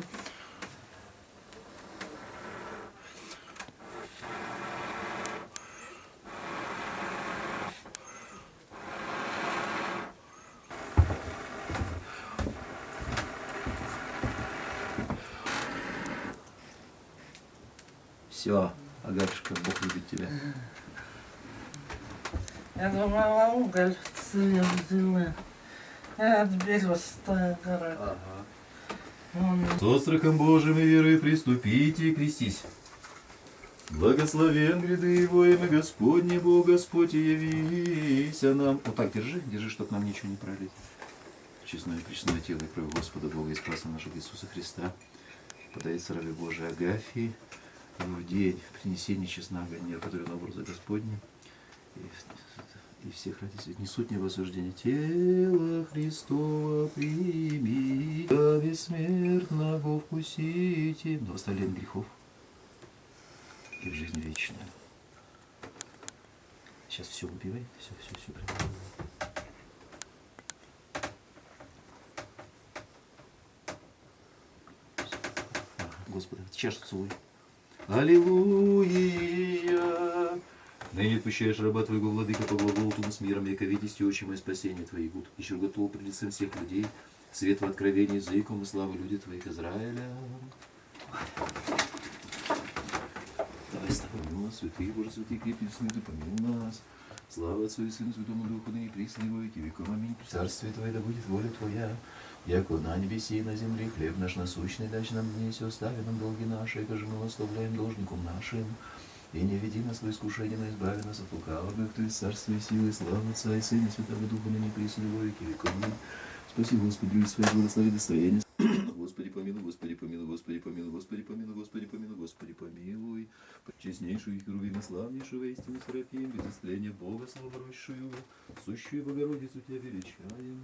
Все, Агафушка, Бог любит тебя. Я думала, уголь цвет взяла. А от берез-то гора. С острахом Божьим и верой приступите и крестись. Благословен гряды его, имя Господне, Бог Господь, и явися нам. Вот так держи, чтоб нам ничего не пролить. Честное и пречное тело и кровь Господа Бога и Спаса нашего Иисуса Христа подается рабе Божией Агафии в день принесения честного огня, который на образа Господня, и всех родителей несут небо осуждение. Тело Христова прими, да бессмертного вкусите, до оставления грехов и в жизнь вечную. Сейчас все убивай, все прибывай. Господи, чашу целуй. Аллилуйя! Ныне отпущаешь раба Твоего, Владыка, по глаголу Твоему с миром, яко видите очи мои спасение Твои гуд. Еще готов пред лицем всех людей, свет в откровении языком и славу люди Твоих Израиля. Давай с тобой, помилуй, святые Боже, святые, крепкие, смирны, помилуй нас. Слава Отцу и Сыну, Святому Духу, ныне присно и во веки веков. Аминь. Царствие Твое да будет воля Твоя, яко на небеси и на земле. Хлеб наш насущный дачь нам днесь, и остави нам долги наши, как же мы оставляем должникам нашим. И не веди нас в искушение, но избави нас от лукавого, Ты царство и силы, и слава Отца и Сына, и Святого Духа, ныне присно и во веки веков. Аминь. Спаси, Господи, люди свои, благослови достояние. Господи помилуй, Господи помилуй, Господи помилуй, Господи помилуй, Господи помилуй, Господи помилуй. Честнейшую и херувим, славнейшего истину Серафим, без истления Бога славорощую, сущую Богородицу Тебя величаем.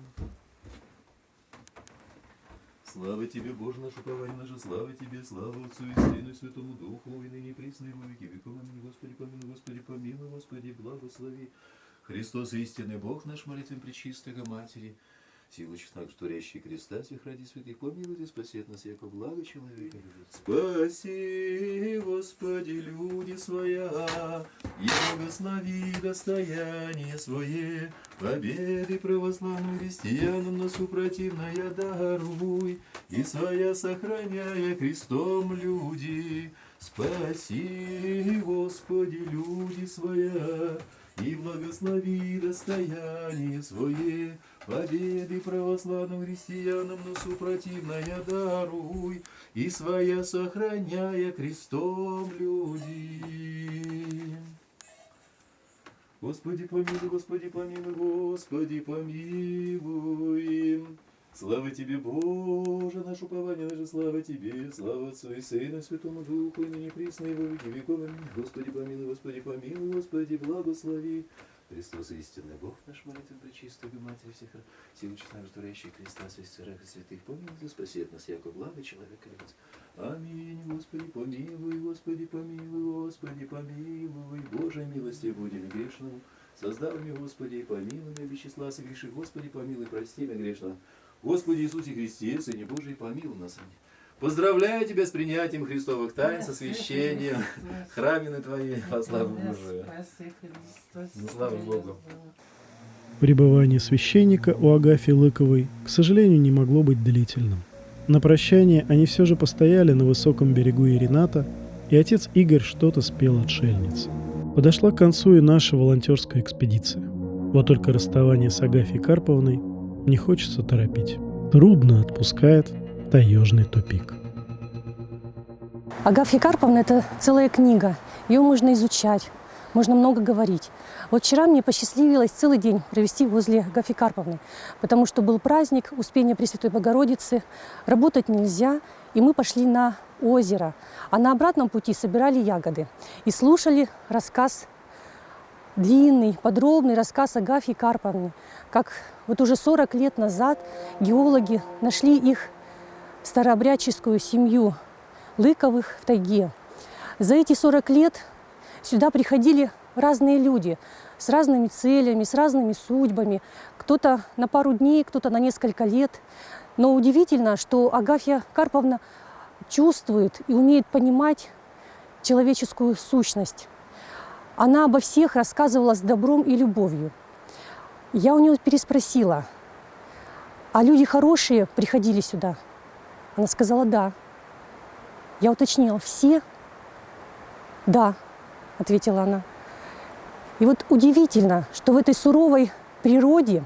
Слава Тебе, Боже, наше упование наше, слава Тебе, слава Отцу и Сыну и Святому Духу, и ныне присно и во веки веков. Аминь. Господи помилуй, Господи помилуй, Господи благослови. Христос истинный Бог наш, молитвен пречистого Матери, силу честных, творящий креста, всех ради святых, помилуй и спасет нас, яко благо человека любит. Спаси, Господи, люди своя, и благослови достояние свое, победы православным христианам на супротивное даруй, и своя сохраняя крестом люди. Спаси, Господи, люди своя, и благослови достояние свое, победы православным христианам на супротивное даруй, и своя сохраняя крестом люди. Господи помилуй, Господи помилуй, Господи помилуй. Слава Тебе, Боже, наше упование, наше слава Тебе, слава Отцу и Сыну и Святому Духу, и ныне присно и во веки веков. Аминь. Господи помилуй, Господи помилуй, Господи благослови. Христос истинный Бог наш, молитвен пречистого Матери всех сил честных, растворяющих Христа, святых и святых, помилуй, спасет нас, яко благо человека любит. Аминь. Господи помилуй, Господи помилуй, Господи помилуй, Божией милости будем грешному. Создав меня, Господи, помилуй меня, без числа согреших, Господи помилуй, прости меня грешного. Господи Иисусе Христе, Сыне Божий, помилуй нас. Поздравляю Тебя с принятием Христовых тайн, с освящением, храмины Твои, во славу Божию. Ну, слава Богу. Пребывание священника у Агафьи Лыковой, к сожалению, не могло быть длительным. На прощание они все же постояли на высоком берегу Ирината, и отец Игорь что-то спел отшельнице. Подошла к концу и наша волонтерская экспедиция. Вот только расставание с Агафьей Карповной не хочется торопить. Трудно отпускает таежный тупик. Агафья Карповна – это целая книга. Ее можно изучать, можно много говорить. Вот вчера мне посчастливилось целый день провести возле Агафьи Карповны, потому что был праздник Успения Пресвятой Богородицы, работать нельзя, и мы пошли на озеро. А на обратном пути собирали ягоды и слушали рассказ, длинный, подробный рассказ Агафьи Карповны, как вот уже 40 лет назад геологи нашли их старообрядческую семью Лыковых в тайге. За эти 40 лет сюда приходили разные люди с разными целями, с разными судьбами. Кто-то на пару дней, кто-то на несколько лет. Но удивительно, что Агафья Карповна чувствует и умеет понимать человеческую сущность. Она обо всех рассказывала с добром и любовью. Я у нее переспросила, а люди хорошие приходили сюда? Она сказала, да. Я уточнила, все? Да, ответила она. И вот удивительно, что в этой суровой природе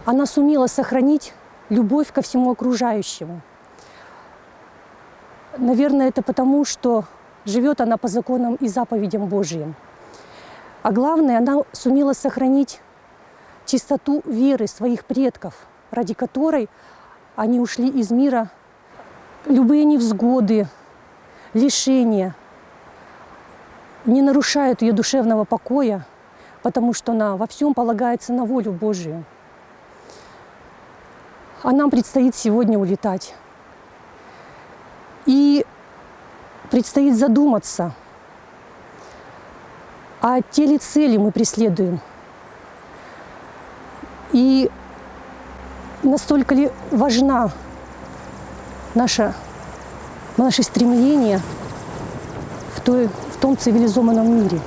она сумела сохранить любовь ко всему окружающему. Наверное, это потому, что живет она по законам и заповедям Божьим. А главное, она сумела сохранить чистоту веры своих предков, ради которой они ушли из мира. Любые невзгоды, лишения не нарушают ее душевного покоя, потому что она во всем полагается на волю Божию. А нам предстоит сегодня улетать. И предстоит задуматься, а те ли цели мы преследуем, и настолько ли важна наше стремление в том цивилизованном мире.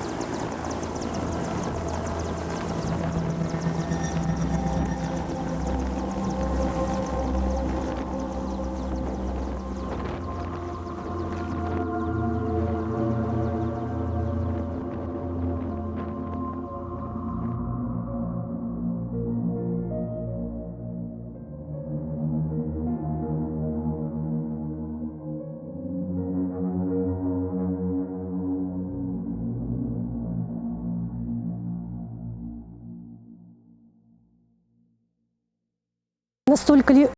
Настолько ли